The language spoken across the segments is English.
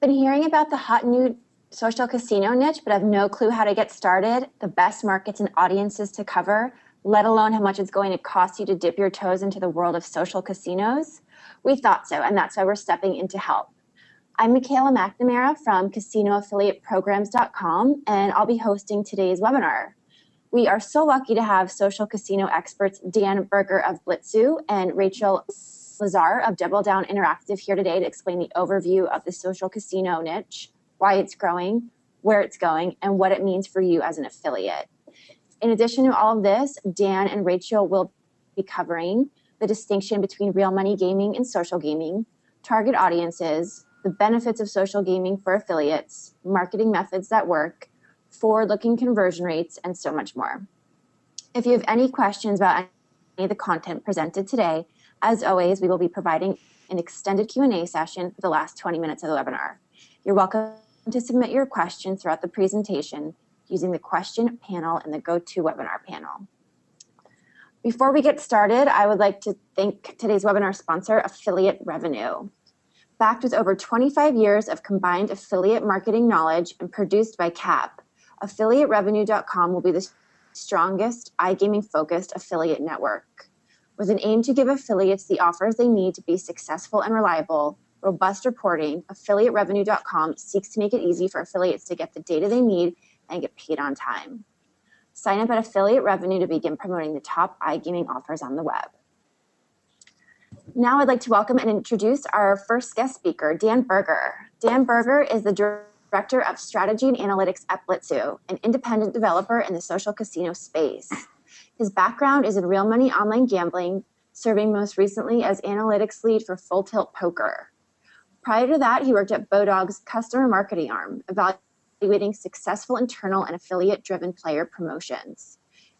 Been hearing about the hot new social casino niche, but have no clue how to get started, the best markets and audiences to cover, let alone how much it's going to cost you to dip your toes into the world of social casinos? We thought so, and that's why we're stepping in to help. I'm Michaela McNamara from CasinoAffiliatePrograms.com, and I'll be hosting today's webinar. We are so lucky to have social casino experts Dan Berger of Blitzu and Rachel Lazar of Double Down Interactive here today to explain the overview of the social casino niche, why it's growing, where it's going, and what it means for you as an affiliate. In addition to all of this, Dan and Rachel will be covering the distinction between real money gaming and social gaming, target audiences, the benefits of social gaming for affiliates, marketing methods that work, forward-looking conversion rates, and so much more. If you have any questions about any of the content presented today, as always, we will be providing an extended Q&A session for the last 20 minutes of the webinar. You're welcome to submit your questions throughout the presentation using the question panel in the GoToWebinar panel. Before we get started, I would like to thank today's webinar sponsor, Affiliate Revenue. Backed with over 25 years of combined affiliate marketing knowledge and produced by CAP, AffiliateRevenue.com will be the strongest iGaming-focused affiliate network. With an aim to give affiliates the offers they need to be successful and reliable, robust reporting, AffiliateRevenue.com seeks to make it easy for affiliates to get the data they need and get paid on time. Sign up at Affiliate Revenue to begin promoting the top iGaming offers on the web. Now I'd like to welcome and introduce our first guest speaker, Dan Berger. Dan Berger is the Director of Strategy and Analytics at Blitzu, an independent developer in the social casino space. His background is in real money online gambling, serving most recently as analytics lead for Full Tilt Poker. Prior to that, he worked at Bodog's customer marketing arm, evaluating successful internal and affiliate-driven player promotions.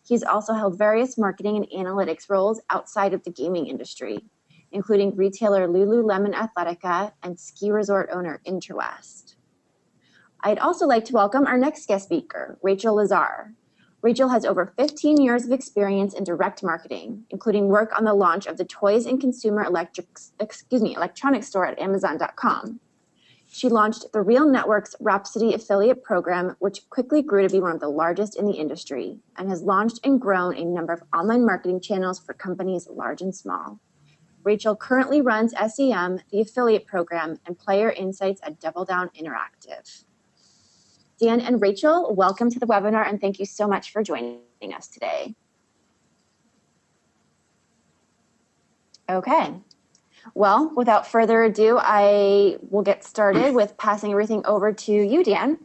He's also held various marketing and analytics roles outside of the gaming industry, including retailer Lululemon Athletica and ski resort owner Interwest. I'd also like to welcome our next guest speaker, Rachel Lazar. Rachel has over 15 years of experience in direct marketing, including work on the launch of the toys and consumer electronics store at Amazon.com. She launched the Real Networks Rhapsody affiliate program, which quickly grew to be one of the largest in the industry, and has launched and grown a number of online marketing channels for companies large and small. Rachel currently runs SEM, the affiliate program, and player insights at Double Down Interactive. Dan and Rachel, welcome to the webinar, and thank you so much for joining us today. Okay, well, without further ado, I will get started with passing everything over to you, Dan.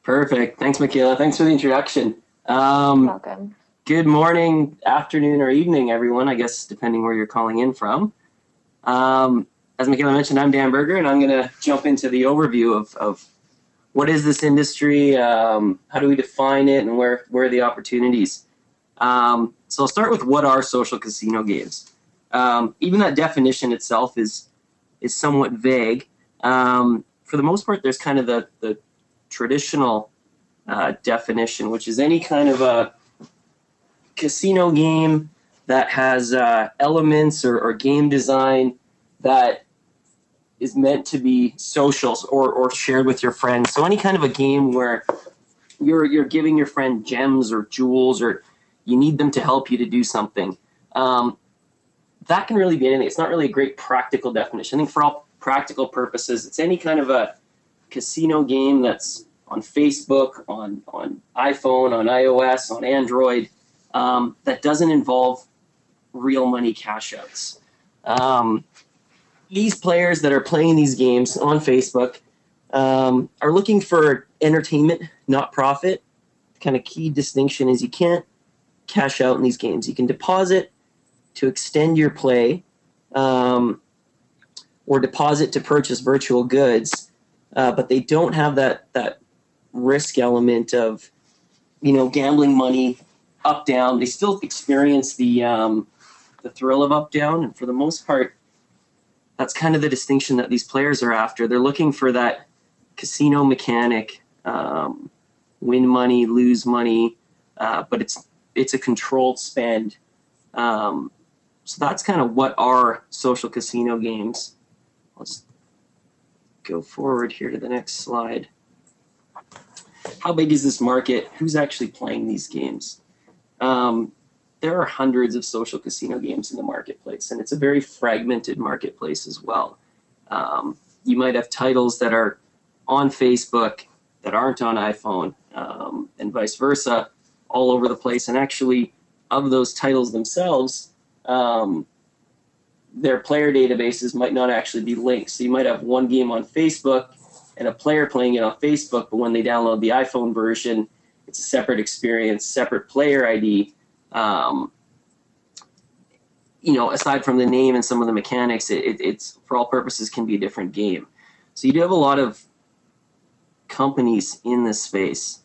Perfect. Thanks, Michaela. Thanks for the introduction. Welcome. Good morning, afternoon, or evening, everyone, I guess, depending where you're calling in from. As Michaela mentioned, I'm Dan Berger, and I'm going to jump into the overview of what is this industry, how do we define it, and where are the opportunities. So I'll start with what are social casino games. Even that definition itself is somewhat vague. For the most part, there's kind of the traditional definition, which is any kind of a casino game that has elements or game design that is meant to be social or shared with your friends. So any kind of a game where you're giving your friend gems or jewels, or you need them to help you to do something. That can really be anything. It's not really a great practical definition. I think for all practical purposes, it's any kind of a casino game that's on Facebook, on iPhone, on iOS, on Android, that doesn't involve real money cash outs. These players that are playing these games on Facebook are looking for entertainment, not profit. The kind of key distinction is you can't cash out in these games. You can deposit to extend your play, or deposit to purchase virtual goods, but they don't have that risk element of, gambling money up, down. They still experience the thrill of up, down, and for the most part, that's kind of the distinction that these players are after. They're looking for that casino mechanic, win money, lose money, but it's a controlled spend. So that's kind of what are social casino games. go forward here to the next slide. How big is this market? Who's actually playing these games? There are hundreds of social casino games in the marketplace, and it's a very fragmented marketplace as well. You might have titles that are on Facebook that aren't on iPhone, and vice versa, all over the place. And actually, of those titles themselves, their player databases might not actually be linked. So you might have one game on Facebook and a player playing it on Facebook, but when they download the iPhone version, it's a separate experience, separate player ID. Aside from the name and some of the mechanics, it's for all purposes can be a different game. So you do have a lot of companies in this space.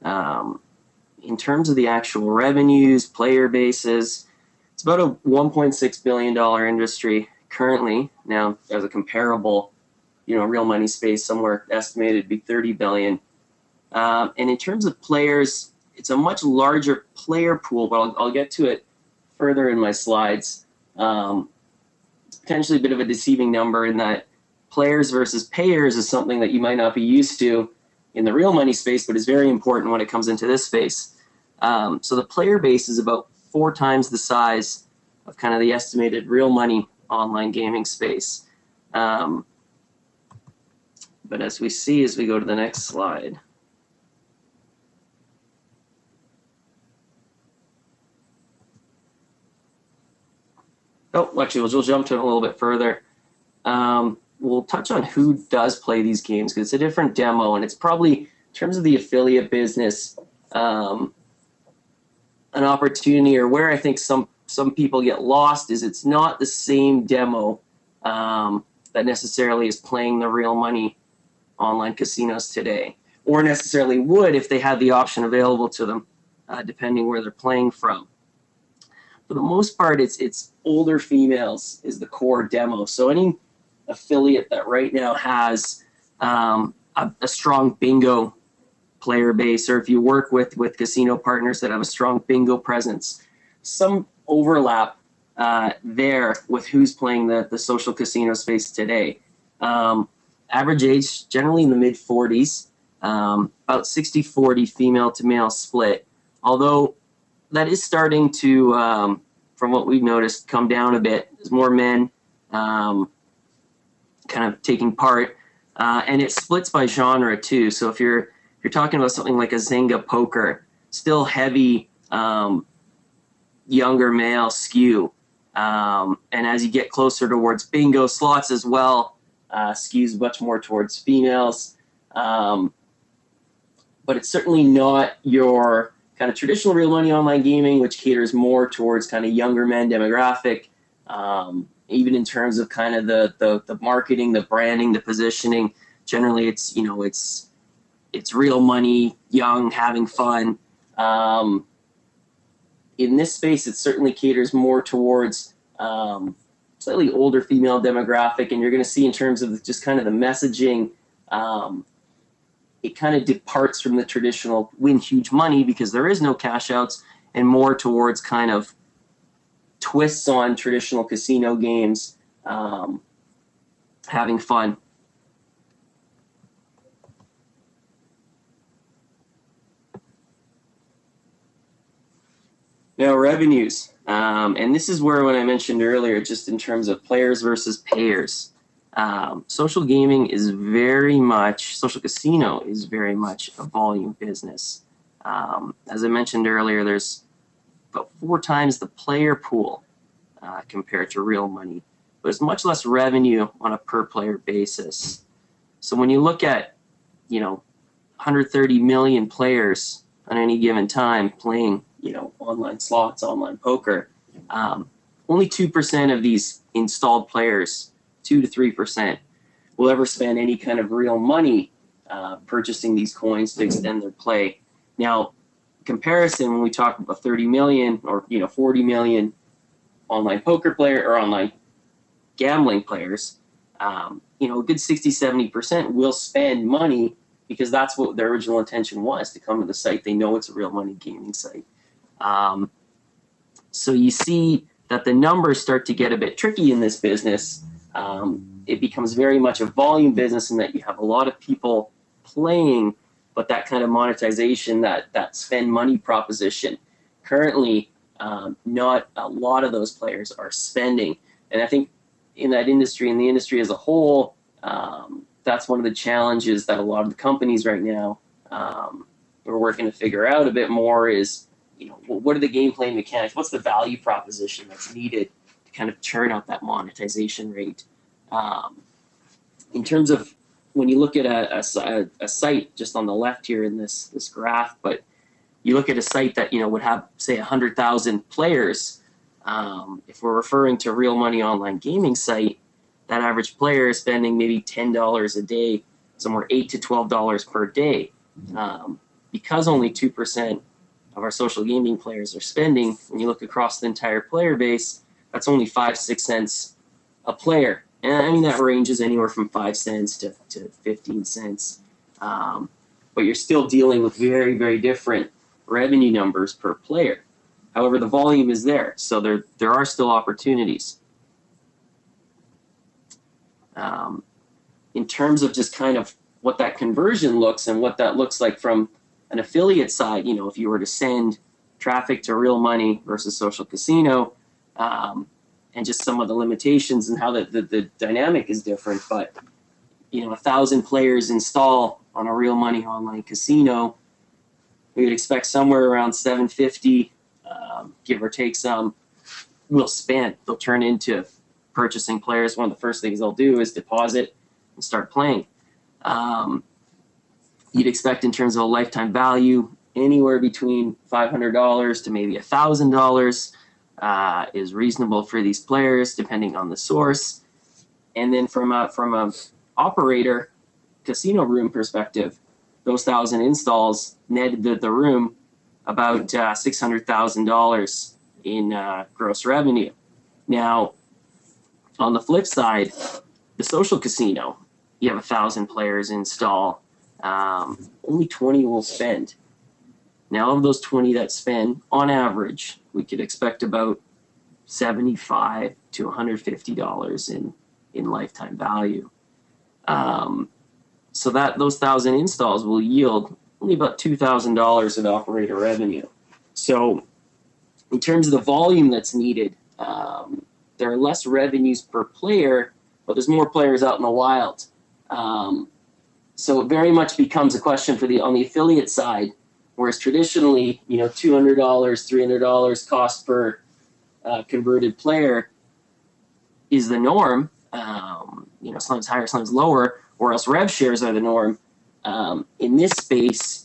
In terms of the actual revenues, player bases, it's about a $1.6 billion industry currently. Now, as a comparable, real money space, somewhere estimated to be 30 billion. And in terms of players, it's a much larger player pool, but I'll get to it further in my slides. It's potentially a bit of a deceiving number in that players versus payers is something that you might not be used to in the real money space, but is very important when it comes into this space. So the player base is about 4 times the size of kind of the estimated real money online gaming space. But as we see as we go to the next slide, actually, we'll jump to it a little bit further. We'll touch on who does play these games because it's a different demo, and it's probably, in terms of the affiliate business, an opportunity, or where I think some people get lost is it's not the same demo that necessarily is playing the real money online casinos today, or necessarily would if they had the option available to them, depending where they're playing from. For the most part, it's older females is the core demo. So any affiliate that right now has a strong bingo player base, or if you work with casino partners that have a strong bingo presence, some overlap there with who's playing the social casino space today. Average age, generally in the mid-40s, about 60-40 female to male split, although that is starting to, from what we've noticed, come down a bit. There's more men kind of taking part, and it splits by genre too. So if you're talking about something like a Zynga poker, still heavy younger male skew, and as you get closer towards bingo, slots as well, skews much more towards females, but it's certainly not your kind of traditional real money online gaming, which caters more towards kind of younger men demographic, even in terms of kind of the marketing, the branding, the positioning. Generally, it's real money, young, having fun. In this space, it certainly caters more towards slightly older female demographic, and you're going to see in terms of just kind of the messaging, it kind of departs from the traditional win huge money because there is no cash outs, and more towards kind of twists on traditional casino games, having fun. Now, revenues, and this is where, when I mentioned earlier, just in terms of players versus payers, social casino is very much a volume business. As I mentioned earlier, there's about 4 times the player pool compared to real money, but it's much less revenue on a per player basis. So when you look at, 130 million players on any given time playing, online slots, online poker, only 2% of these installed players, 2 to 3%, will ever spend any kind of real money purchasing these coins to extend their play. Now, comparison, when we talk about 30 million or 40 million online poker player or online gambling players, a good 60-70% will spend money because that's what their original intention was, to come to the site. They know it's a real money gaming site. So you see that the numbers start to get a bit tricky in this business it becomes very much a volume business in that you have a lot of people playing, but that kind of monetization, that spend money proposition, currently not a lot of those players are spending. And I think in that industry, in the industry as a whole, that's one of the challenges that a lot of the companies right now we're working to figure out a bit more is, what are the game playing mechanics? What's the value proposition that's needed to kind of churn out that monetization rate? In terms of when you look at a site just on the left here in this graph, but you look at a site that would have, say, 100,000 players. If we're referring to Real Money Online Gaming site, that average player is spending maybe $10 a day, somewhere $8 to $12 per day. Because only 2% of our social gaming players are spending, when you look across the entire player base, that's only 5-6 cents a player. And I mean, that ranges anywhere from 5 cents to 15 cents. But you're still dealing with very, very different revenue numbers per player. However, the volume is there, so there are still opportunities. In terms of just kind of what that conversion looks and what that looks like from an affiliate side, if you were to send traffic to Real Money versus Social Casino, and just some of the limitations and how the dynamic is different. But 1,000 players install on a Real Money Online Casino, we would expect somewhere around 750, give or take some, will spend. They'll turn into purchasing players. One of the first things they'll do is deposit and start playing. You'd expect in terms of a lifetime value, anywhere between $500 to maybe $1,000 is reasonable for these players, depending on the source. And then from a operator casino room perspective, those 1,000 installs netted the room about $600,000 in gross revenue. Now, on the flip side, the social casino, you have 1,000 players install, only 20 will spend. Now, of those 20 that spend, on average, we could expect about $75 to $150 in lifetime value. So that those 1,000 installs will yield only about $2,000 of operator revenue. So in terms of the volume that's needed, there are less revenues per player, but there's more players out in the wild. So it very much becomes a question on the affiliate side, whereas traditionally, $200, $300 cost per converted player is the norm. Sometimes higher, sometimes lower, or else rev shares are the norm. In this space,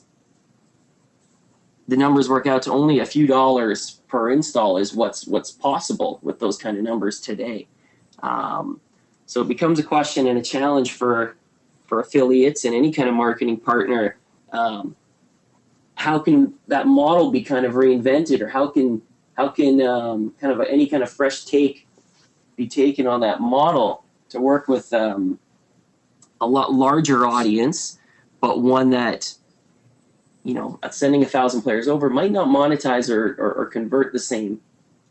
the numbers work out to only a few dollars per install is what's possible with those kind of numbers today. So it becomes a question and a challenge for affiliates and any kind of marketing partner. How can that model be kind of reinvented, or how can kind of any kind of fresh take be taken on that model to work with a lot larger audience, but one that sending 1,000 players over might not monetize or convert the same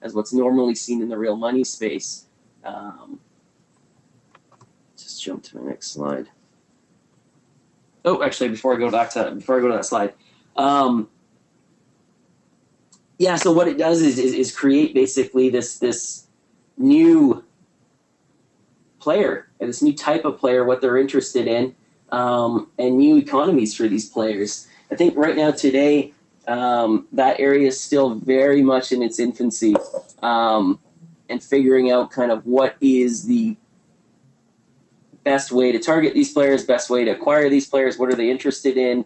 as what's normally seen in the real money space. Just jump to the next slide. Oh, actually, before I go to that slide, so what it does is create basically this new player, this new type of player, what they're interested in, and new economies for these players. I think right now today, that area is still very much in its infancy, and figuring out kind of what is the best way to target these players, best way to acquire these players, what are they interested in,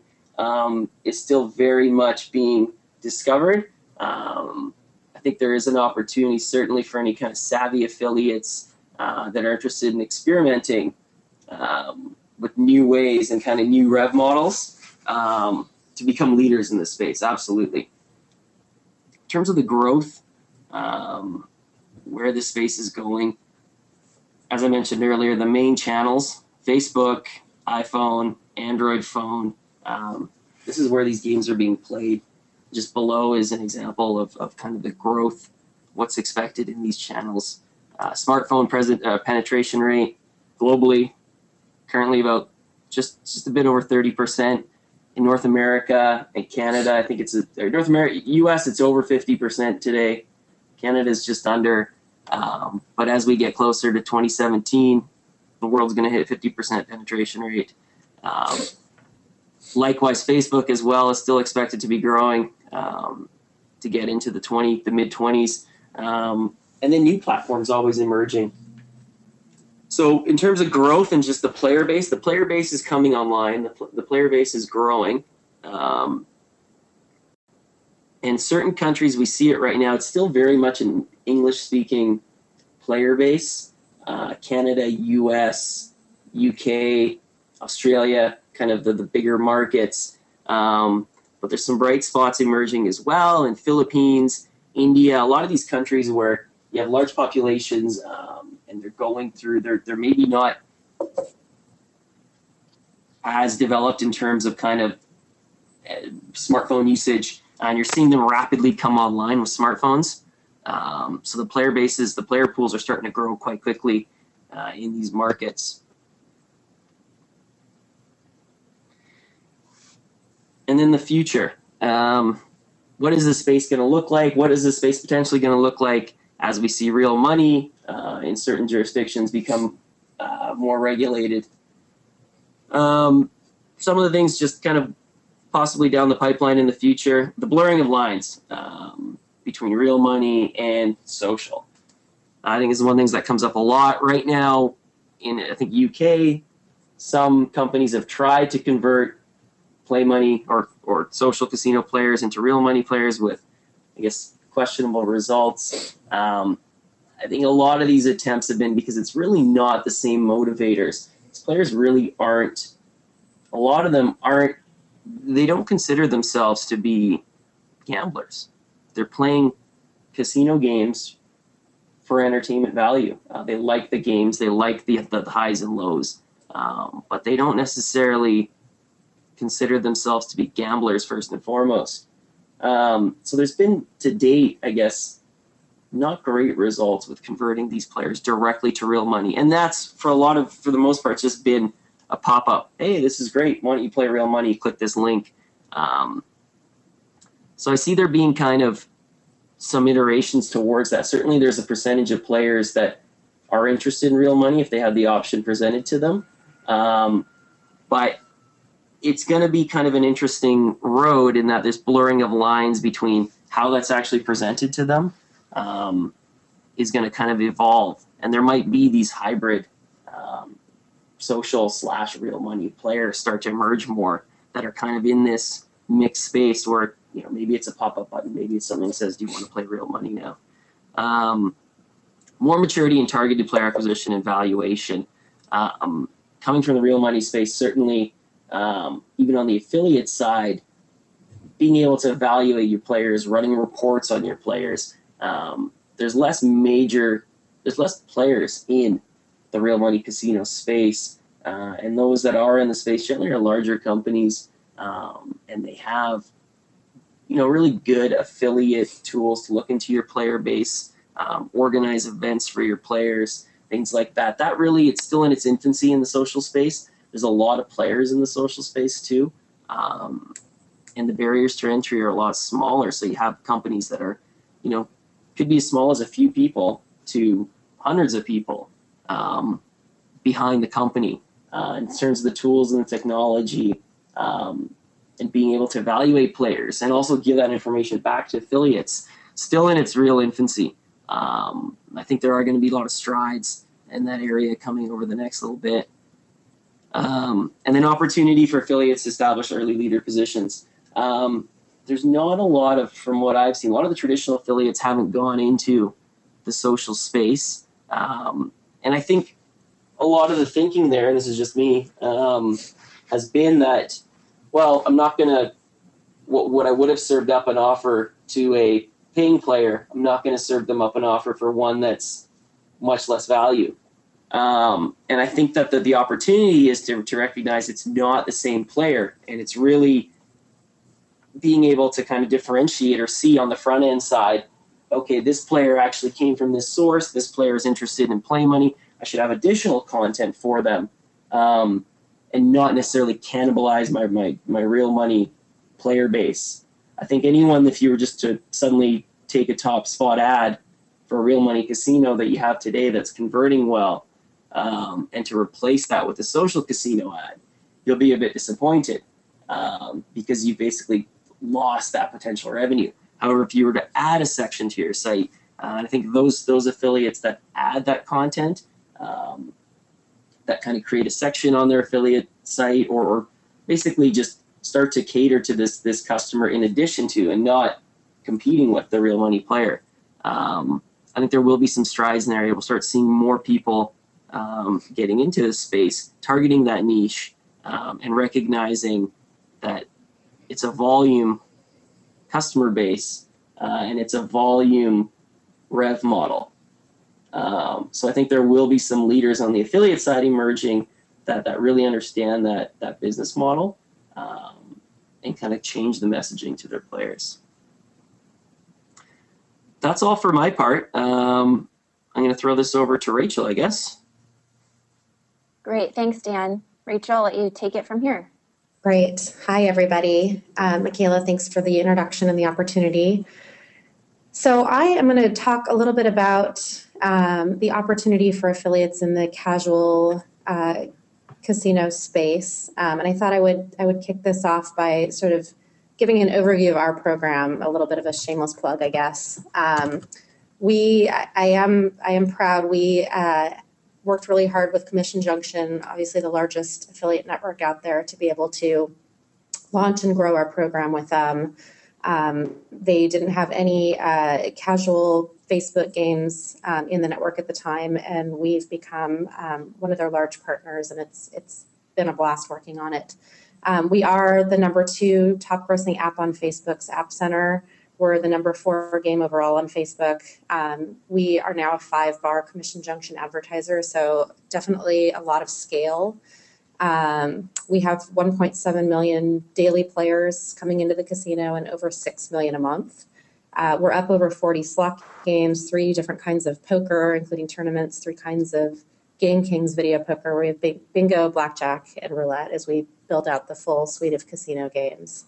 is still very much being discovered. I think there is an opportunity certainly for any kind of savvy affiliates that are interested in experimenting with new ways and kind of new rev models to become leaders in this space. Absolutely. In terms of the growth, where this space is going, as I mentioned earlier, the main channels, Facebook, iPhone, Android phone, this is where these games are being played. Just below is an example of kind of the growth, what's expected in these channels. Smartphone penetration rate globally, currently about just a bit over 30%. In North America and Canada, I think North America, US, it's over 50% today. Canada's just under. But as we get closer to 2017, the world's going to hit 50% penetration rate. Likewise, Facebook as well is still expected to be growing to get into the mid 20s. And then new platforms always emerging. So in terms of growth and just the player base is coming online. The player base is growing. In certain countries, we see it right now. It's still very much an English-speaking player base. Canada, US, UK, Australia, kind of the bigger markets. But there's some bright spots emerging as well in Philippines, India, a lot of these countries where you have large populations and they're going through, they're maybe not as developed in terms of kind of smartphone usage, and you're seeing them rapidly come online with smartphones. So the player bases, the player pools are starting to grow quite quickly in these markets. And then the future. What is this space going to look like? What is this space potentially going to look like as we see real money in certain jurisdictions become more regulated? Some of the things just kind of possibly down the pipeline in the future, the blurring of lines between real money and social. I think is one of the things that comes up a lot right now in, I think, UK. Some companies have tried to convert play money or social casino players into real money players with, I guess, questionable results. I think a lot of these attempts have been because it's really not the same motivators. These players really aren't, a lot of them aren't, they don't consider themselves to be gamblers. They're playing casino games for entertainment value. They like the games, they like the highs and lows, but they don't necessarily consider themselves to be gamblers first and foremost. So there's been, to date, I guess, not great results with converting these players directly to real money. And that's, for the most part, just been a pop-up. Hey, this is great. Why don't you play real money? Click this link. So I see there being kind of some iterations towards that. Certainly there's a percentage of players that are interested in real money if they have the option presented to them. But it's going to be kind of an interesting road in that this blurring of lines between how that's actually presented to them is going to kind of evolve. And there might be these hybrid social / real money players start to emerge more that are kind of in this mixed space where, you know, maybe it's a pop-up button, maybe it's something that says, do you want to play real money now? More maturity in targeted player acquisition and valuation. Coming from the real money space, certainly, even on the affiliate side, being able to evaluate your players, running reports on your players. There's less players in the real money casino space, and those that are in the space generally are larger companies, and they have, you know, really good affiliate tools to look into your player base, organize events for your players, things like that. That really, it's still in its infancy in the social space. There's a lot of players in the social space too, and the barriers to entry are a lot smaller. So you have companies that are, you know, could be as small as a few people to hundreds of people behind the company in terms of the tools and the technology, and being able to evaluate players and also give that information back to affiliates. Still in its real infancy. I think there are going to be a lot of strides in that area coming over the next little bit. And then opportunity for affiliates to establish early leader positions. There's not a lot of, from what I've seen, a lot of the traditional affiliates haven't gone into the social space. And I think a lot of the thinking there, and this is just me, has been that, well, I'm not going to, what I would have served up an offer to a paying player, I'm not going to serve them up an offer for one that's much less value. And I think that the opportunity is to recognize it's not the same player, and it's really being able to kind of differentiate or see on the front end side, okay, this player actually came from this source, this player is interested in play money, I should have additional content for them, and not necessarily cannibalize my real money player base. I think anyone, if you were just to suddenly take a top spot ad for a real money casino that you have today that's converting well, and to replace that with a social casino ad, you'll be a bit disappointed, because you basically lost that potential revenue. However, if you were to add a section to your site, I think those affiliates that add that content, that kind of create a section on their affiliate site, or basically just start to cater to this customer in addition to, and not competing with the real money player. I think there will be some strides in there. We'll start seeing more people getting into this space, targeting that niche, and recognizing that it's a volume customer base, and it's a volume rev model. So I think there will be some leaders on the affiliate side emerging that really understand that business model, and kind of change the messaging to their players. That's all for my part. I'm going to throw this over to Rachel, I guess. Great. Thanks, Dan. Rachel, I'll let you take it from here. Great. Hi, everybody. Michaela, thanks for the introduction and the opportunity. So I am going to talk a little bit about the opportunity for affiliates in the casual casino space. And I thought I would kick this off by sort of giving an overview of our program, a little bit of a shameless plug, I guess. I am proud. We worked really hard with Commission Junction, obviously the largest affiliate network out there, to be able to launch and grow our program with them. They didn't have any casual Facebook games in the network at the time, and we've become one of their large partners, and it's been a blast working on it. We are the #2 top grossing app on Facebook's App Center. We're the #4 game overall on Facebook. We are now a 5-bar Commission Junction advertiser, so definitely a lot of scale. We have 1.7 million daily players coming into the casino and over 6 million a month. We're up over 40 slot games, 3 different kinds of poker, including tournaments, 3 kinds of Game Kings video poker. We have bingo, blackjack, and roulette as we build out the full suite of casino games.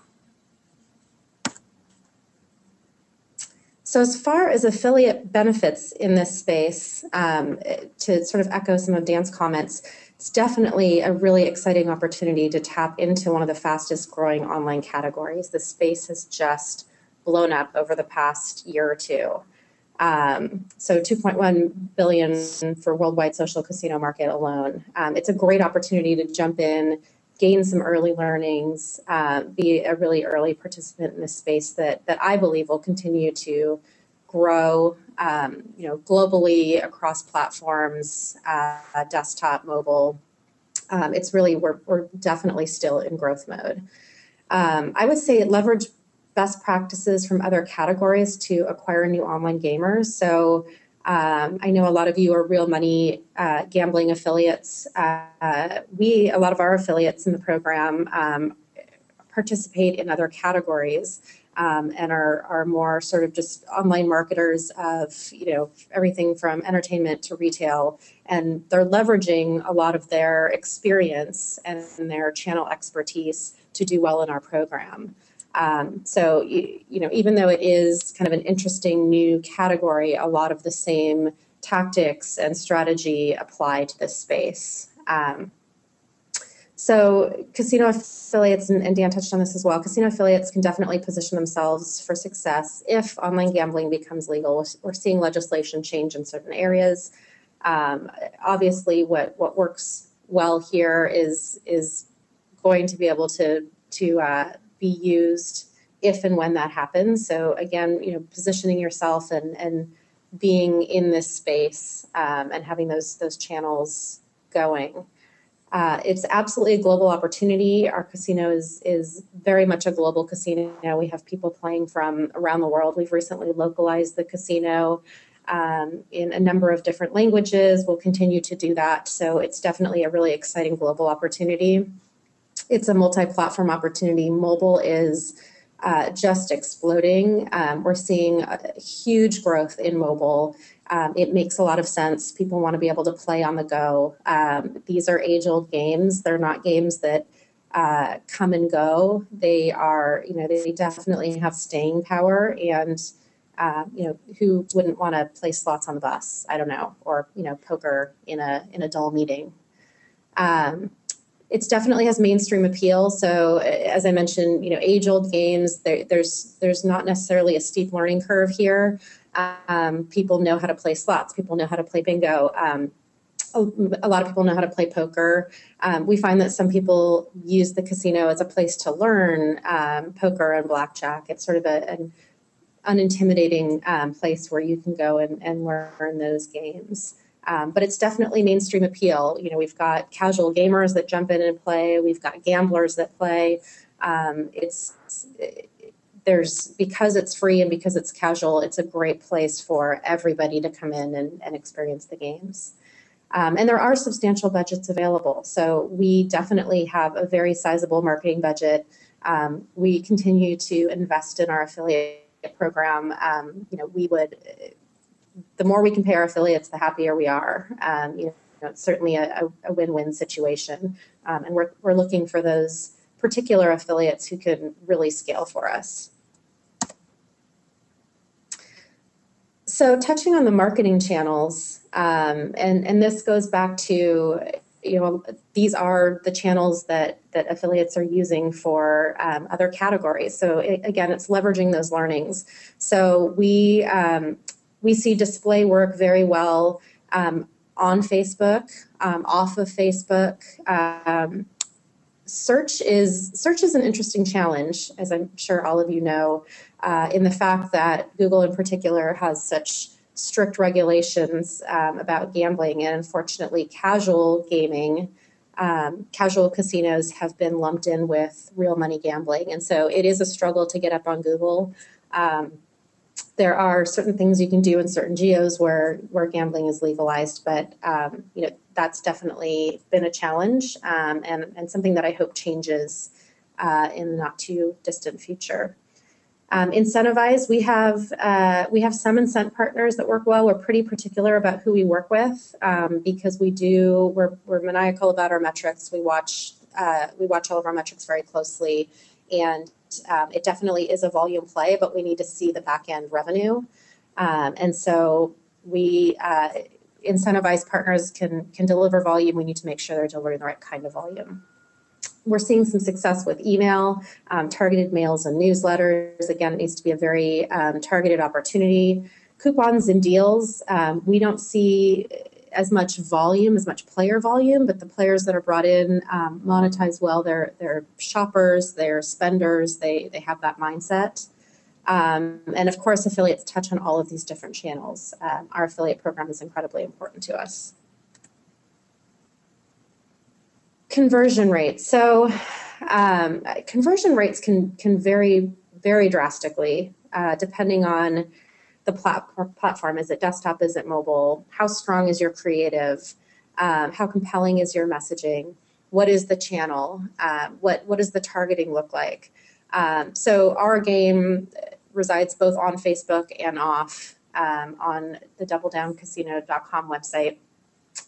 So as far as affiliate benefits in this space, to sort of echo some of Dan's comments, it's definitely a really exciting opportunity to tap into one of the fastest growing online categories. The space has just blown up over the past year or two. So 2.1 billion for worldwide social casino market alone. It's a great opportunity to jump in, gain some early learnings, be a really early participant in this space that I believe will continue to grow, globally across platforms, desktop, mobile. It's really, we're definitely still in growth mode. I would say leverage best practices from other categories to acquire new online gamers. So I know a lot of you are real money gambling affiliates. A lot of our affiliates in the program participate in other categories and are more sort of just online marketers of everything from entertainment to retail, and they're leveraging a lot of their experience and their channel expertise to do well in our program. So, even though it is kind of an interesting new category, a lot of the same tactics and strategy apply to this space. So casino affiliates, and Dan touched on this as well, casino affiliates can definitely position themselves for success if online gambling becomes legal. We're seeing legislation change in certain areas. Obviously, what works well here is going to be able to be used if and when that happens. So again, positioning yourself and being in this space and having those channels going. It's absolutely a global opportunity. Our casino is very much a global casino. We have people playing from around the world. We've recently localized the casino in a number of different languages. We'll continue to do that. So it's definitely a really exciting global opportunity. It's a multi-platform opportunity. Mobile is just exploding. We're seeing a huge growth in mobile, It makes a lot of sense. People want to be able to play on the go. These are age-old games. They're not games that come and go. They are, they definitely have staying power, and who wouldn't want to play slots on the bus? I don't know, or poker in a dull meeting. It definitely has mainstream appeal. So as I mentioned, age-old games. There's not necessarily a steep learning curve here. People know how to play slots. People know how to play bingo. A lot of people know how to play poker. We find that some people use the casino as a place to learn poker and blackjack. It's sort of an unintimidating place where you can go and learn those games. But it's definitely mainstream appeal. We've got casual gamers that jump in and play. We've got gamblers that play. Because it's free and because it's casual, it's a great place for everybody to come in and experience the games. And there are substantial budgets available. So we definitely have a very sizable marketing budget. We continue to invest in our affiliate program. The more we can pay our affiliates, the happier we are. It's certainly a win-win situation. And we're looking for those particular affiliates who can really scale for us. So touching on the marketing channels, and this goes back to, these are the channels that affiliates are using for other categories. So again, it's leveraging those learnings. So we see display work very well on Facebook, off of Facebook. Search is an interesting challenge, as I'm sure all of you know, in the fact that Google in particular has such strict regulations about gambling, and unfortunately casual gaming, casual casinos have been lumped in with real money gambling. And so it is a struggle to get up on Google. There are certain things you can do in certain geos where gambling is legalized, but that's definitely been a challenge, and something that I hope changes in the not too distant future. Incentivize, we have some incent partners that work well. We're pretty particular about who we work with because we're maniacal about our metrics. We watch all of our metrics very closely, and it definitely is a volume play, but we need to see the back end revenue. And so we incentivize partners can deliver volume. We need to make sure they're delivering the right kind of volume. We're seeing some success with email, targeted mails and newsletters. Again, it needs to be a very targeted opportunity. Coupons and deals, we don't see as much volume, as much player volume, but the players that are brought in monetize well. They're shoppers, they're spenders, they have that mindset. And of course, affiliates touch on all of these different channels. Our affiliate program is incredibly important to us. Conversion rates. So conversion rates can vary very drastically depending on the platform. Is it desktop? Is it mobile? How strong is your creative? How compelling is your messaging? What is the channel? What does the targeting look like? So our game resides both on Facebook and off on the DoubleDownCasino.com website.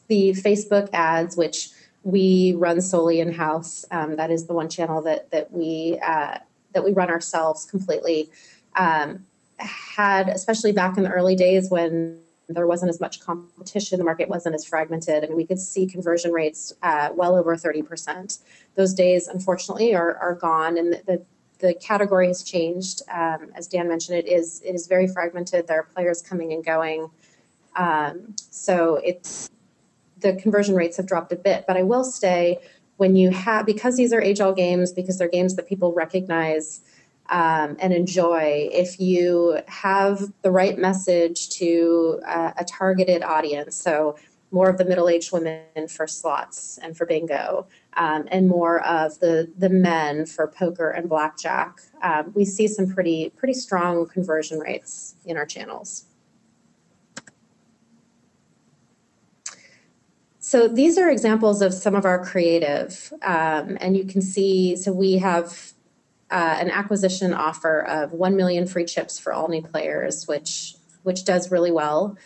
The Facebook ads, which we run solely in-house, that is the one channel that we run ourselves completely. Had, especially back in the early days when there wasn't as much competition, the market wasn't as fragmented. I mean, we could see conversion rates well over 30%. Those days, unfortunately, are gone, and the category has changed. As Dan mentioned, it is very fragmented. There are players coming and going, so the conversion rates have dropped a bit. But I will say, because these are age-old games, because they're games that people recognize and enjoy, if you have the right message to a targeted audience, so more of the middle-aged women for slots and for bingo, and more of the men for poker and blackjack, we see some pretty strong conversion rates in our channels. So these are examples of some of our creative, and you can see, so we have an acquisition offer of 1 million free chips for all new players, which does really well.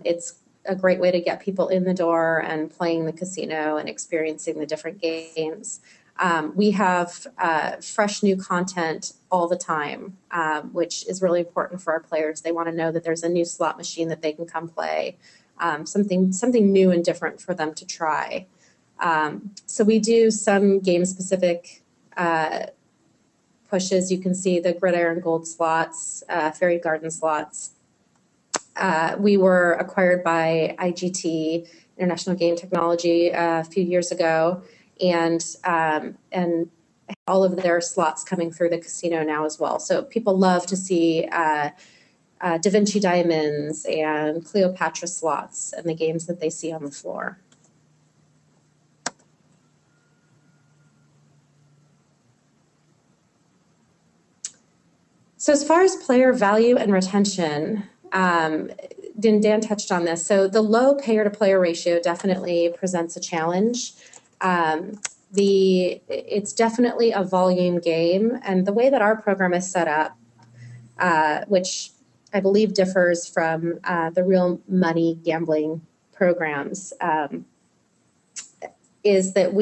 It's a great way to get people in the door and playing the casino and experiencing the different games. We have fresh new content all the time, which is really important for our players. They want to know that there's a new slot machine that they can come play, something new and different for them to try. So we do some game-specific pushes. You can see the Gridiron Gold slots, Fairy Garden slots. We were acquired by IGT, International Game Technology, a few years ago, and all of their slots coming through the casino now as well. So people love to see Da Vinci Diamonds and Cleopatra slots and the games that they see on the floor. So as far as player value and retention, Dan touched on this. So the low payer-to-player ratio definitely presents a challenge. It's definitely a volume game, and the way that our program is set up, which I believe differs from the real money gambling programs, is that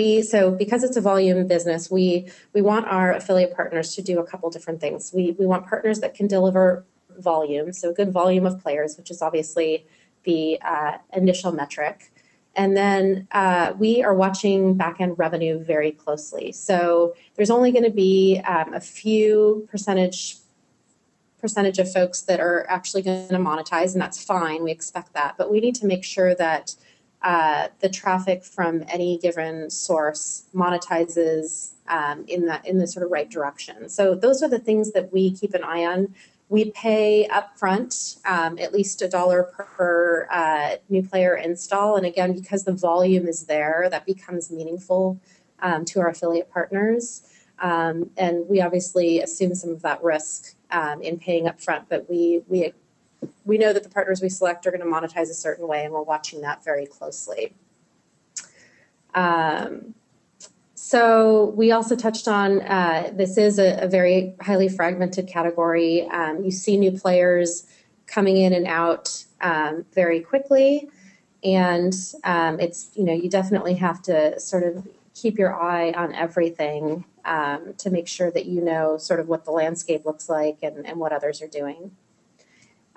because it's a volume business, we want our affiliate partners to do a couple different things. We want partners that can deliver volume, so a good volume of players, which is obviously the initial metric. And then we are watching back-end revenue very closely. So there's only going to be a few percentage of folks that are actually going to monetize, and that's fine. We expect that. But we need to make sure that the traffic from any given source monetizes in the sort of right direction. So those are the things that we keep an eye on. We pay upfront at least $1 per new player install. And again, because the volume is there, that becomes meaningful to our affiliate partners. And we obviously assume some of that risk in paying upfront, but we know that the partners we select are going to monetize a certain way, and we're watching that very closely. So we also touched on this is a very highly fragmented category. You see new players coming in and out very quickly, and you definitely have to sort of keep your eye on everything to make sure that you know sort of what the landscape looks like and what others are doing.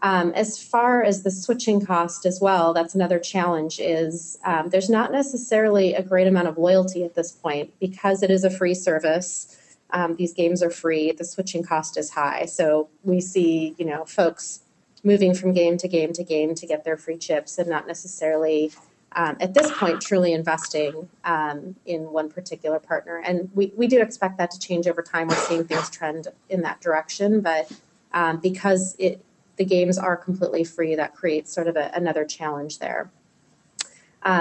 As far as the switching cost as well, that's another challenge is there's not necessarily a great amount of loyalty at this point because it is a free service. These games are free. The switching cost is high. So we see, folks moving from game to game to game to get their free chips and not necessarily at this point truly investing in one particular partner. And we do expect that to change over time. We're seeing things trend in that direction, but because the games are completely free, that creates sort of another challenge there.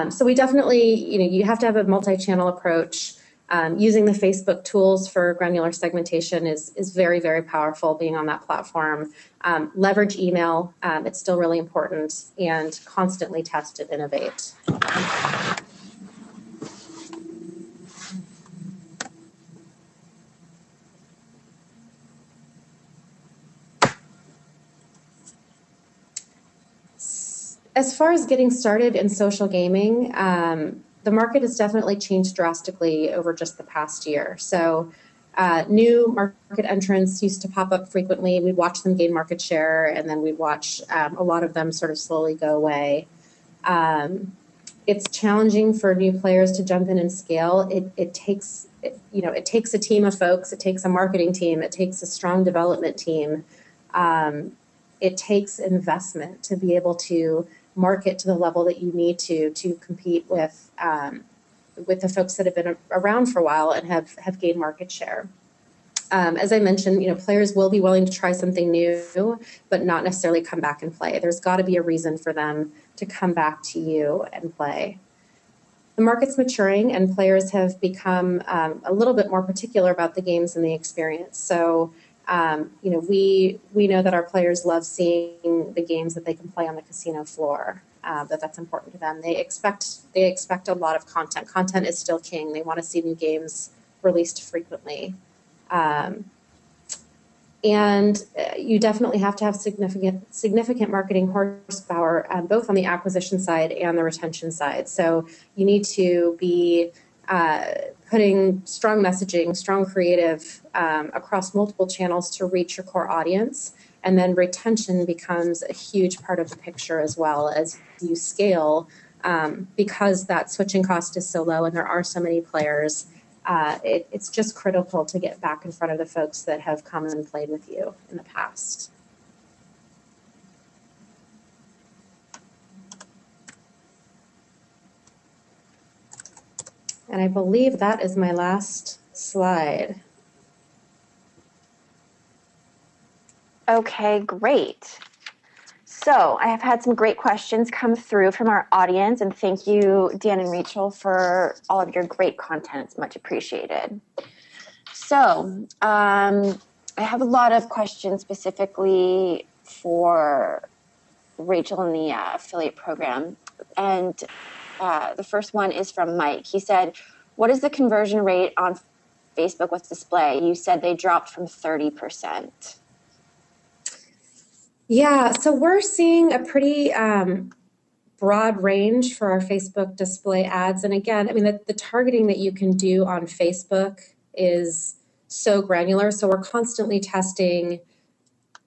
So we definitely, you have to have a multi-channel approach. Using the Facebook tools for granular segmentation is very, very powerful, being on that platform. Leverage email, it's still really important, and constantly test and innovate. As far as getting started in social gaming, the market has definitely changed drastically over just the past year. So new market entrants used to pop up frequently. We'd watch them gain market share, and then we'd watch a lot of them sort of slowly go away. It's challenging for new players to jump in and scale. It takes a team of folks. It takes a marketing team. It takes a strong development team. It takes investment to be able to market to the level that you need to compete with the folks that have been around for a while and have gained market share. As I mentioned, players will be willing to try something new, but not necessarily come back and play. There's got to be a reason for them to come back to you and play. The market's maturing, and players have become a little bit more particular about the games and the experience. So we know that our players love seeing the games that they can play on the casino floor. That's important to them. They expect a lot of content. Content is still king. They want to see new games released frequently. And you definitely have to have significant marketing horsepower, both on the acquisition side and the retention side. So you need to be putting strong messaging, strong creative across multiple channels to reach your core audience. And then retention becomes a huge part of the picture as well as you scale, because that switching cost is so low and there are so many players. It's just critical to get back in front of the folks that have come and played with you in the past. And I believe that is my last slide. Okay, great. So I have had some great questions come through from our audience, and thank you, Dan and Rachel, for all of your great content. It's much appreciated. So I have a lot of questions specifically for Rachel in the affiliate program. And the first one is from Mike. He said, what is the conversion rate on Facebook with display? You said they dropped from 30%. Yeah, so we're seeing a pretty broad range for our Facebook display ads. And again, I mean, the targeting that you can do on Facebook is so granular. So we're constantly testing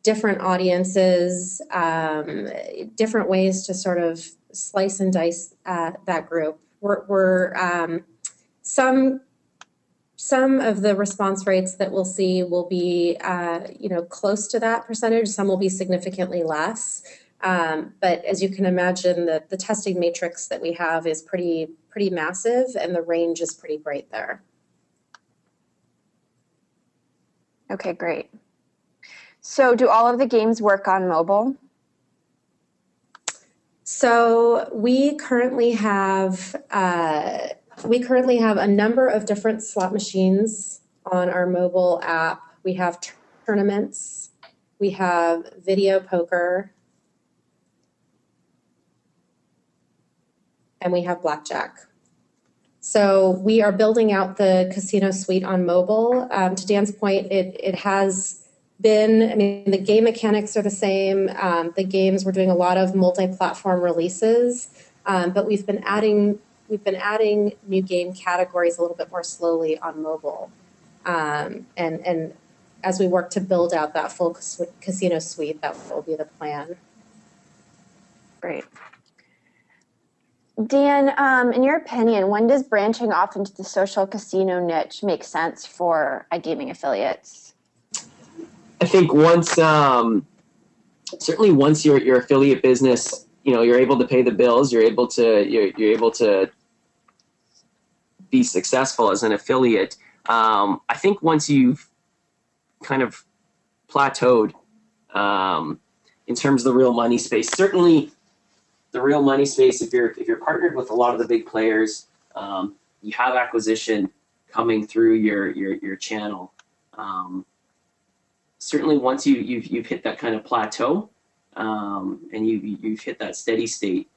different audiences, different ways to sort of slice and dice that group. Some of the response rates that we'll see will be, close to that percentage. Some will be significantly less. But as you can imagine, the testing matrix that we have is pretty massive, and the range is pretty great there. Okay, great. So do all of the games work on mobile? So we currently have a number of different slot machines on our mobile app. We have tournaments, we have video poker, and we have blackjack. So we are building out the casino suite on mobile. To Dan's point, it has been, I mean, the game mechanics are the same. The games, we're doing a lot of multi-platform releases, but we've been adding new game categories a little bit more slowly on mobile. And as we work to build out that full casino suite, that will be the plan. Great. Dan, in your opinion, when does branching off into the social casino niche make sense for iGaming affiliates? I think certainly once your affiliate business, you're able to pay the bills, you're able to be successful as an affiliate. I think once you've kind of plateaued in terms of the real money space, certainly the real money space, if you're partnered with a lot of the big players, you have acquisition coming through your channel. Certainly once you've hit that kind of plateau, and you've hit that steady state,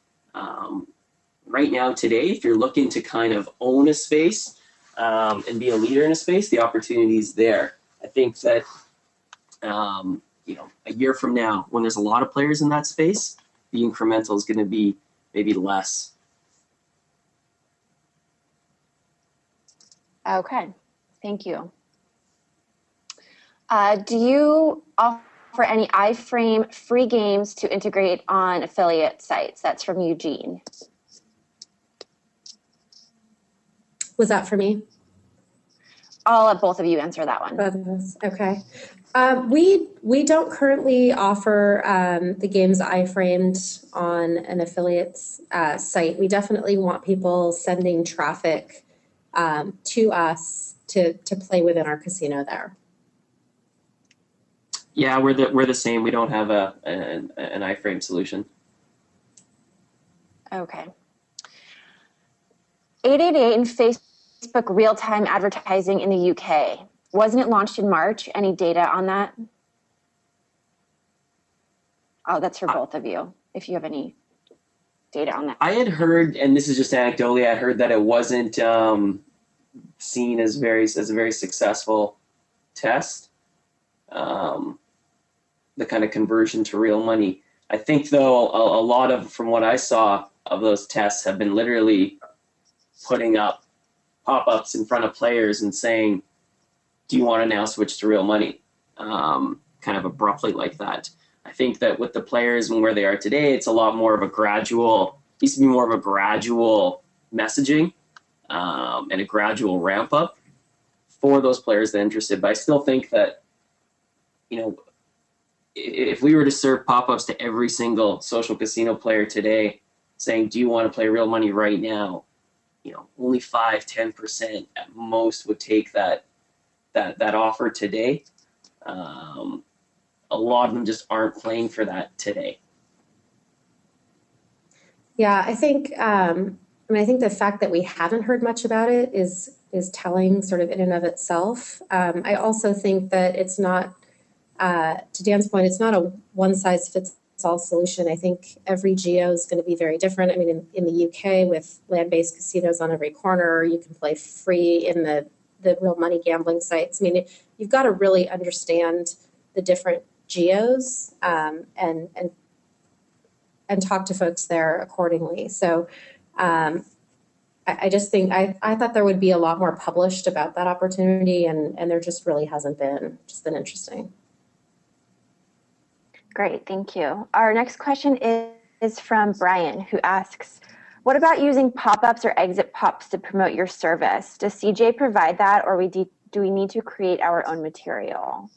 right now today, if you're looking to kind of own a space and be a leader in a space, the opportunity is there. I think that a year from now, when there's a lot of players in that space, the incremental is going to be maybe less. Okay, thank you. Do you offer any iFrame free games to integrate on affiliate sites? That's from Eugene. Was that for me? I'll let both of you answer that one. Both of us. Okay. We don't currently offer the games iframed on an affiliate's site. We definitely want people sending traffic to us to play within our casino there. Yeah, we're the same. We don't have an iframe solution. Okay. 888 and Facebook real-time advertising in the UK. Wasn't it launched in March? Any data on that? Oh, that's for both of you, if you have any data on that. I had heard, and this is just anecdotally, I heard that it wasn't seen as a very successful test. the kind of conversion to real money. I think, though, a lot of, from what I saw of those tests, have been literally putting up pop-ups in front of players and saying, do you want to now switch to real money? Kind of abruptly like that. I think that with the players and where they are today, it's a lot more of a gradual, used to be more of a gradual messaging and a gradual ramp up for those players that are interested. But I still think that, if we were to serve pop-ups to every single social casino player today saying, do you want to play real money right now? Only 5-10% at most would take that offer today. A lot of them just aren't playing for that today. Yeah, I think I think the fact that we haven't heard much about it is telling, sort of in and of itself. I also think that it's not, to Dan's point, it's not a one size fits all solution. I think every geo is going to be very different. I mean, in the UK, with land-based casinos on every corner, you can play free in the real money gambling sites. I mean, you've got to really understand the different geos and talk to folks there accordingly. So I just think I thought there would be a lot more published about that opportunity, and there just really hasn't been. Just been interesting. Great, thank you. Our next question is from Brian, who asks, what about using pop-ups or exit pops to promote your service? Does CJ provide that, or do we need to create our own material?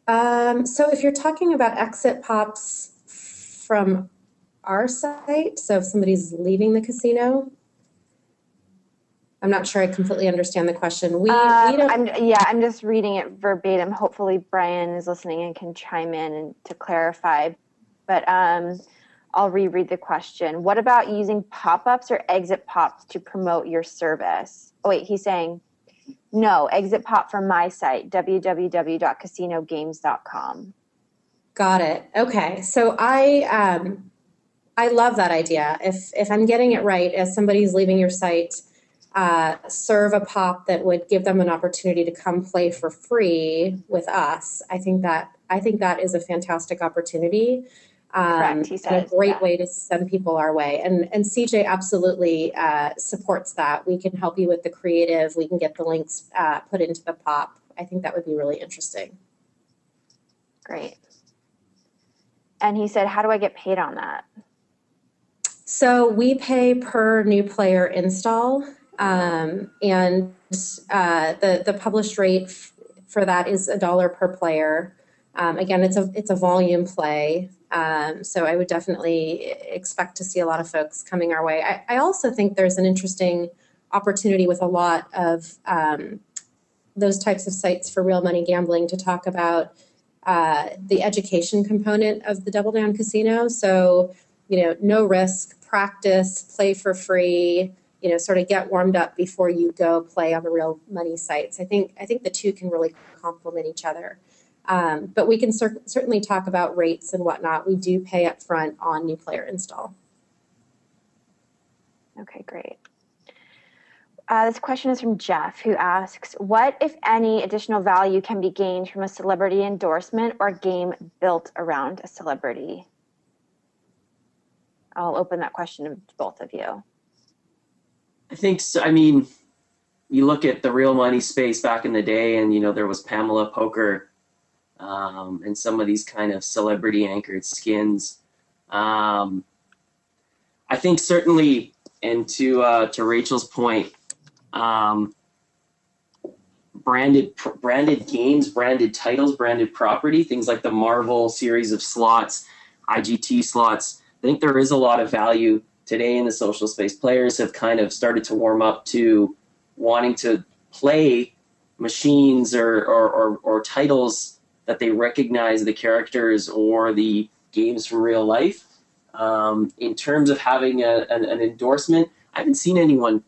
So if you're talking about exit pops from our site, so if somebody's leaving the casino, I'm not sure I completely understand the question. We don't. I'm just reading it verbatim. Hopefully Brian is listening and can chime in and to clarify. But I'll reread the question. What about using pop-ups or exit pops to promote your service? Oh wait, he's saying no, exit pop from my site, www.casinogames.com. Got it. Okay. So I love that idea. If I'm getting it right, as somebody's leaving your site, serve a pop that would give them an opportunity to come play for free with us. I think that is a fantastic opportunity. Correct, he says, and a great way to send people our way. And CJ absolutely supports that. We can help you with the creative. We can get the links put into the pop. I think that would be really interesting. Great. And he said, how do I get paid on that? So we pay per new player install, and the published rate for that is $1 per player. Again, it's a volume play, so I would definitely expect to see a lot of folks coming our way. I also think there's an interesting opportunity with a lot of those types of sites for real money gambling to talk about the education component of the Double Down Casino. So, no risk, practice, play for free, sort of get warmed up before you go play on the real money sites. I think the two can really complement each other. But we can certainly talk about rates and whatnot. We do pay up front on new player install. Okay, great. This question is from Jeff, who asks, what, if any, additional value can be gained from a celebrity endorsement or game built around a celebrity? I'll open that question to both of you. I think so. I mean, you look at the real money space back in the day, and there was Pamela Poker and some of these kind of celebrity anchored skins. I think certainly, and to Rachel's point, branded games, branded titles, branded property, things like the Marvel series of slots, IGT slots. I think there is a lot of value today in the social space. Players have kind of started to warm up to wanting to play machines or titles that they recognize the characters or the games from real life. In terms of having an endorsement, I haven't seen anyone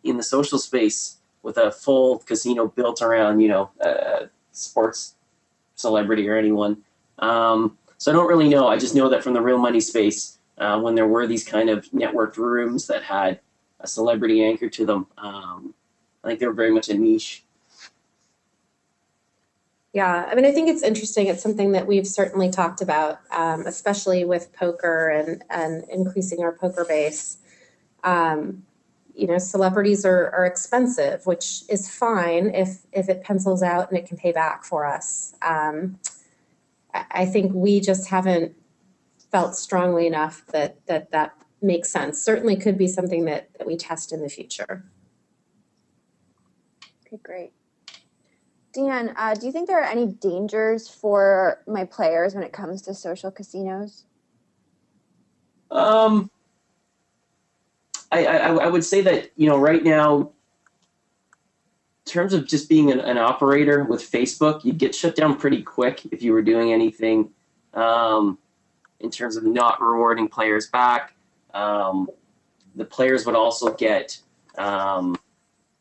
in the social space with a full casino built around, sports celebrity or anyone. So I don't really know. I just know that from the real money space, when there were these kind of networked rooms that had a celebrity anchor to them, I think they were very much a niche. Yeah, I mean, I think it's interesting. It's something that we've certainly talked about, especially with poker and increasing our poker base. Celebrities are expensive, which is fine if it pencils out and it can pay back for us. I think we just haven't felt strongly enough that makes sense. Certainly could be something that we test in the future. Okay, great. Dan, do you think there are any dangers for my players when it comes to social casinos? I would say that, right now, in terms of just being an operator with Facebook, you'd get shut down pretty quick if you were doing anything in terms of not rewarding players back. The players would also get,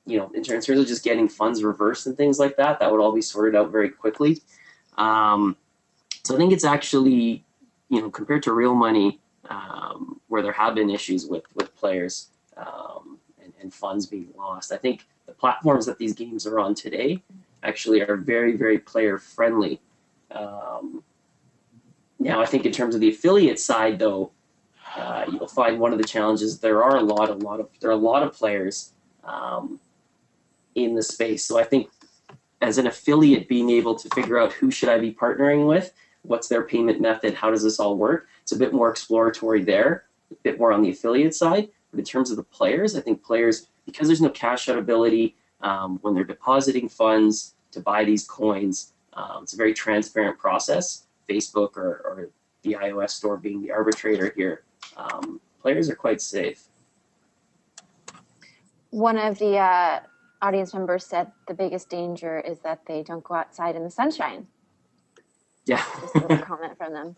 in terms of just getting funds reversed and things like that, that would all be sorted out very quickly. So I think it's actually, compared to real money, where there have been issues with players and funds being lost. I think the platforms that these games are on today actually are very, very player friendly. Now, I think in terms of the affiliate side, though, you'll find one of the challenges there are a lot of players in the space. So I think as an affiliate, being able to figure out who should I be partnering with, what's their payment method, how does this all work? It's a bit more exploratory there, a bit more on the affiliate side. But in terms of the players, I think players, because there's no cash out ability when they're depositing funds to buy these coins, it's a very transparent process. Facebook or the iOS store being the arbitrator here, players are quite safe. One of the audience members said the biggest danger is that they don't go outside in the sunshine. Yeah. Just a little comment from them.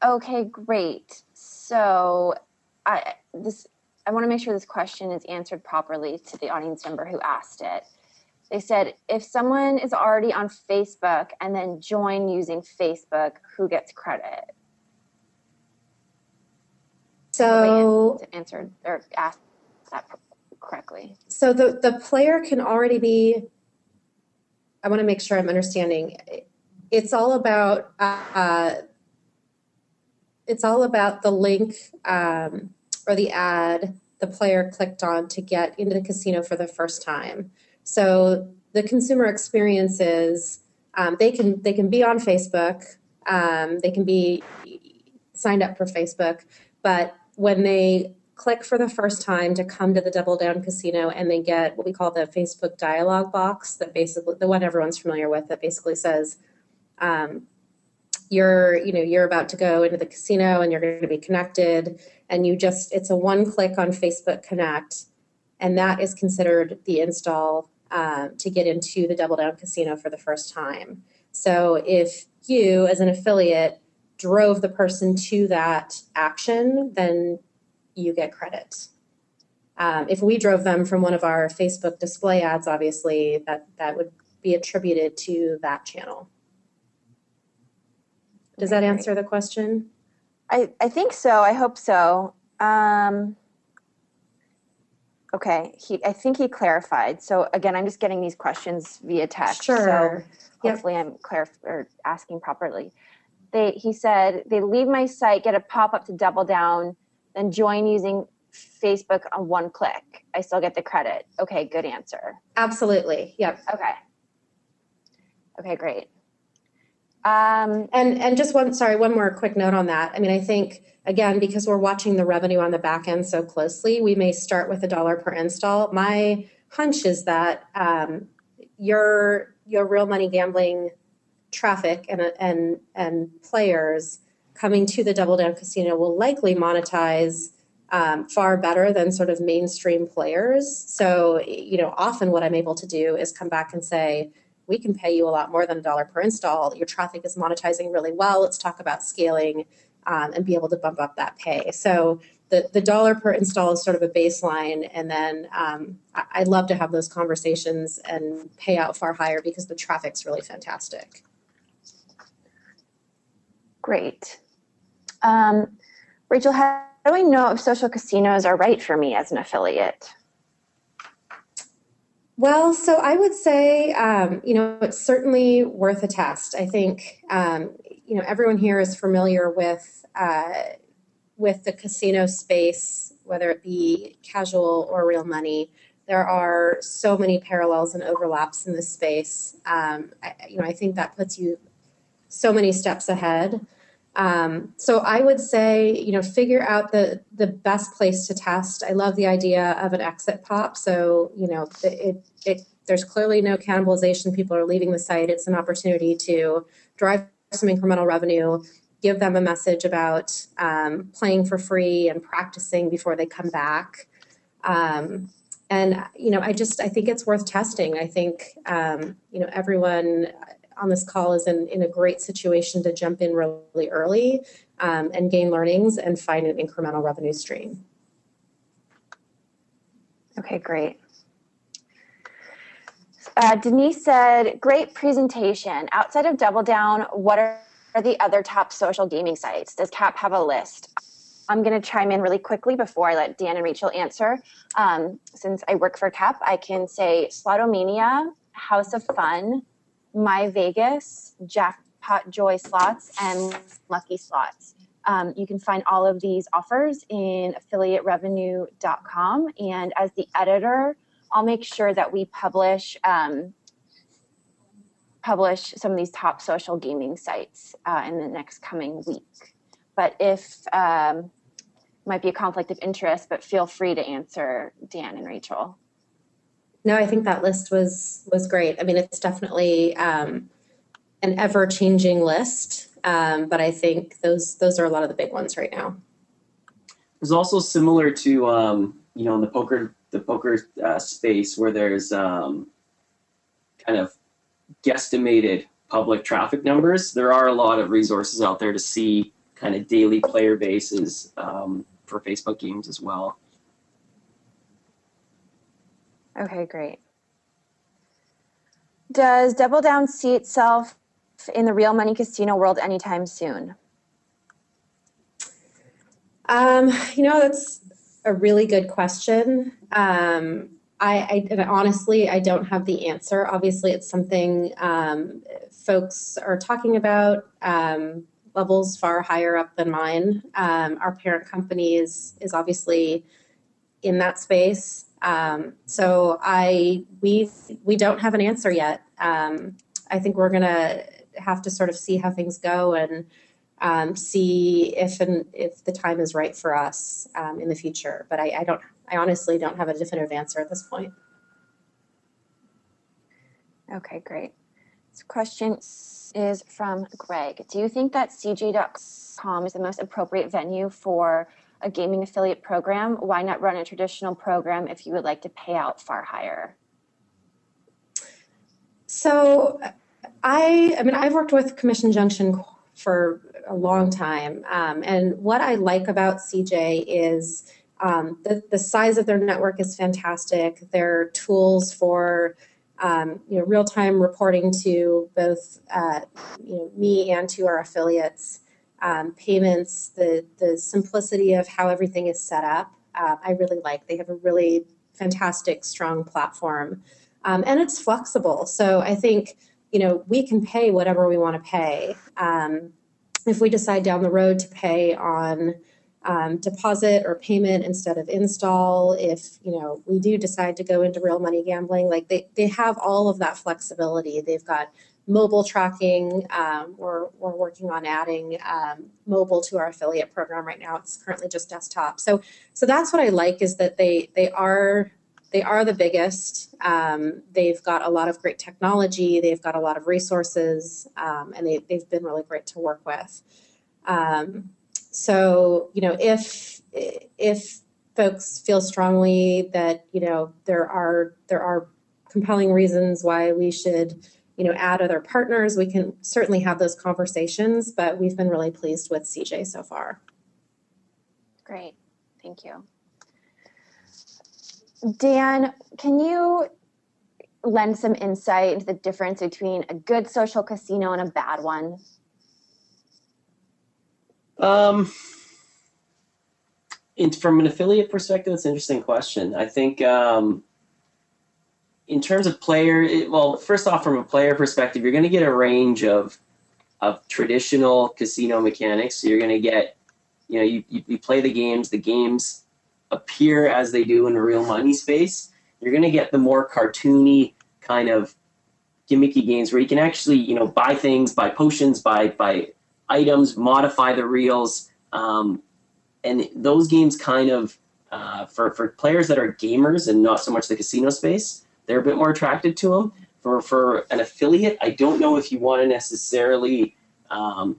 Okay, great. So I want to make sure this question is answered properly to the audience member who asked it. They said, if someone is already on Facebook and then join using Facebook, who gets credit? So answered or asked that correctly. So the player can already be, I want to make sure I'm understanding. It's all about the link or the ad the player clicked on to get into the casino for the first time. So the consumer experience is they can be on Facebook, they can be signed up for Facebook, but when they click for the first time to come to the Double Down Casino and they get what we call the Facebook dialog box, that basically the one everyone's familiar with, that basically says you're about to go into the casino and you're going to be connected, and it's a one click on Facebook Connect, and that is considered the install to get into the Double Down Casino for the first time. So if you as an affiliate drove the person to that action, then you get credit. If we drove them from one of our Facebook display ads, obviously that would be attributed to that channel. Does that answer the question? I think so. I hope so. Okay. I think he clarified. So again, I'm just getting these questions via text. Sure. So hopefully I'm asking properly. He said, they leave my site, get a pop-up to Double Down, then join using Facebook on one click. I still get the credit. Okay, good answer. Absolutely. Yep. Okay, great. And just one more quick note on that. I mean, I think, again, because we're watching the revenue on the back end so closely, we may start with $1 per install. My hunch is that your real money gambling traffic and players coming to the Double Down Casino will likely monetize far better than sort of mainstream players. So, often what I'm able to do is come back and say, we can pay you a lot more than $1 per install. Your traffic is monetizing really well. Let's talk about scaling and be able to bump up that pay. So the $1 per install is sort of a baseline. And then I'd love to have those conversations and pay out far higher because the traffic's really fantastic. Great. Rachel, how do I know if social casinos are right for me as an affiliate? Well, so I would say, it's certainly worth a test. I think, everyone here is familiar with the casino space, whether it be casual or real money. There are so many parallels and overlaps in this space. I think that puts you so many steps ahead. So I would say, figure out the best place to test. I love the idea of an exit pop. So, there's clearly no cannibalization. People are leaving the site. It's an opportunity to drive some incremental revenue, give them a message about playing for free and practicing before they come back. I think it's worth testing. I think, everyone on this call is in a great situation to jump in really early and gain learnings and find an incremental revenue stream. Okay, great. Denise said, great presentation. Outside of Double Down, what are the other top social gaming sites? Does CAP have a list? I'm going to chime in really quickly before I let Dan and Rachel answer. Since I work for CAP, I can say Slotomania, House of Fun, My Vegas, Jackpot Joy Slots, and Lucky Slots. You can find all of these offers in affiliaterevenue.com. And as the editor, I'll make sure that we publish some of these top social gaming sites in the next coming week. But if might be a conflict of interest, but feel free to answer, Dan and Rachel. No, I think that list was great. I mean, it's definitely an ever-changing list, but I think those are a lot of the big ones right now. There's also similar to in the poker space where there's kind of guesstimated public traffic numbers. There are a lot of resources out there to see kind of daily player bases for Facebook games as well. Okay, great. Does Double Down see itself in the real money casino world anytime soon? That's a really good question. And honestly, I don't have the answer. Obviously, it's something folks are talking about, levels far higher up than mine. Our parent company is obviously in that space. So we don't have an answer yet. I think we're going to have to sort of see how things go and see if the time is right for us in the future. But I honestly don't have a definitive answer at this point. Okay, great. This question is from Greg. Do you think that CJ.com is the most appropriate venue for a gaming affiliate program? Why not run a traditional program if you would like to pay out far higher? So I've worked with Commission Junction for a long time. And what I like about CJ is the size of their network is fantastic. Their tools for real-time reporting to both me and to our affiliates, payments, the simplicity of how everything is set up, I really like. They have a really fantastic, strong platform, and it's flexible. So I think we can pay whatever we want to pay. If we decide down the road to pay on deposit or payment instead of install, if we do decide to go into real money gambling, like they have all of that flexibility. They've got mobile tracking. We're working on adding mobile to our affiliate program right now. It's currently just desktop. So that's what I like, is that they are the biggest. They've got a lot of great technology. They've got a lot of resources, and they've been really great to work with. So, if folks feel strongly that, there are compelling reasons why we should, add other partners, we can certainly have those conversations, but we've been really pleased with CJ so far. Great. Thank you. Dan, can you lend some insight into the difference between a good social casino and a bad one? From an affiliate perspective, it's an interesting question. I think in terms of well, first off, from a player perspective, you're going to get a range of traditional casino mechanics. So you're going to get, you play the games appear as they do in a real money space. You're going to get the more cartoony kind of gimmicky games where you can actually, buy things, buy potions, buy items, modify the reels. And those games kind of, for players that are gamers and not so much the casino space, they're a bit more attracted to them. For an affiliate, I don't know if you want to necessarily,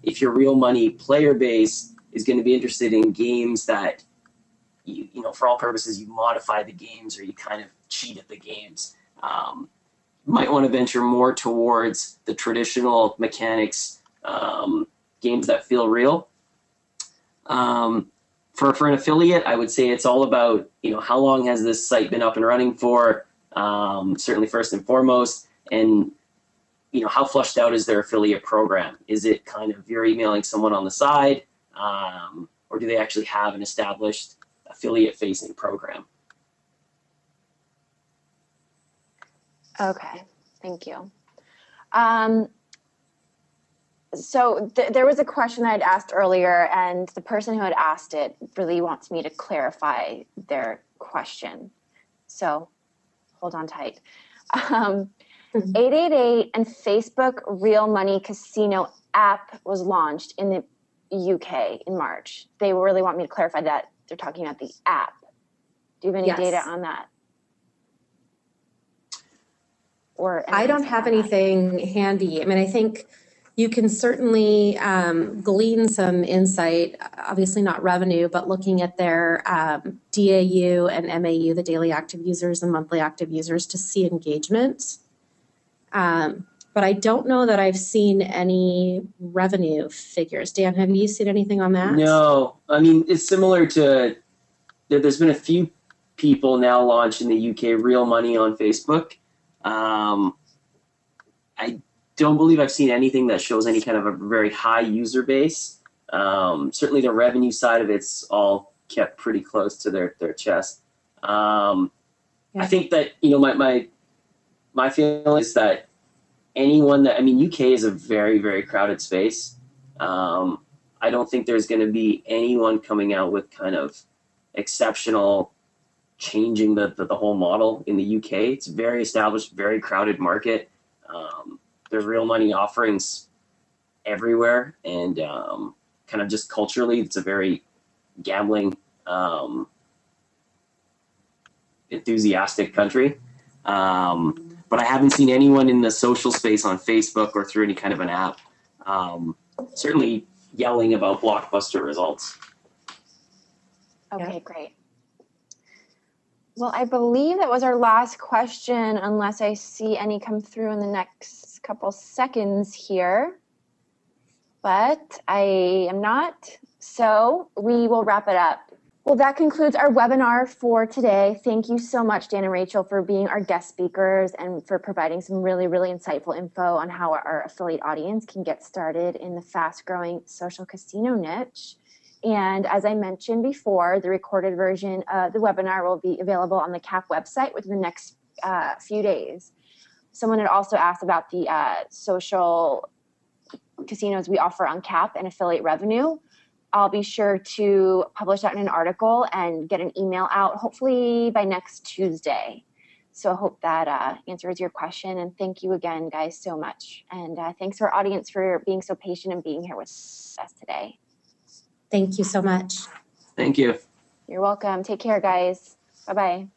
if your real money player base is going to be interested in games that, for all purposes, you modify the games or you kind of cheat at the games. You might want to venture more towards the traditional mechanics, games that feel real. For an affiliate, I would say it's all about, how long has this site been up and running for, certainly first and foremost, and, how flushed out is their affiliate program? Is it kind of you're emailing someone on the side, or do they actually have an established affiliate-facing program? Okay, thank you. So there was a question that I'd asked earlier, and the person who had asked it really wants me to clarify their question. So hold on tight. 888 and Facebook Real Money Casino app was launched in the UK in March. They really want me to clarify that they're talking about the app. Do you have any data on that? Or I don't have anything handy. I mean, I think you can certainly glean some insight, obviously not revenue, but looking at their DAU and MAU, the daily active users and monthly active users, to see engagement. But I don't know that I've seen any revenue figures. Dan, have you seen anything on that? No. I mean, it's similar to, there's been a few people now launched in the UK real money on Facebook. I don't believe I've seen anything that shows any kind of a very high user base. Certainly the revenue side of it's all kept pretty close to their chest. I think that, my feeling is that UK is a very, very crowded space. I don't think there's going to be anyone coming out with kind of exceptional changing the whole model in the UK. It's a very established, very crowded market. There's real money offerings everywhere, and kind of just culturally, it's a very gambling enthusiastic country. But I haven't seen anyone in the social space on Facebook or through any kind of an app certainly yelling about blockbuster results. Okay, great. Well, I believe that was our last question, unless I see any come through in the next couple seconds here. But I am not, so we will wrap it up. Well, that concludes our webinar for today. Thank you so much, Dan and Rachel, for being our guest speakers and for providing some really, really insightful info on how our affiliate audience can get started in the fast-growing social casino niche. And as I mentioned before, the recorded version of the webinar will be available on the CAP website within the next few days. Someone had also asked about the social casinos we offer on CAP and affiliate revenue. I'll be sure to publish that in an article and get an email out, hopefully by next Tuesday. So I hope that answers your question. And thank you again, guys, so much. And thanks to our audience for being so patient and being here with us today. Thank you so much. Thank you. You're welcome. Take care, guys. Bye-bye.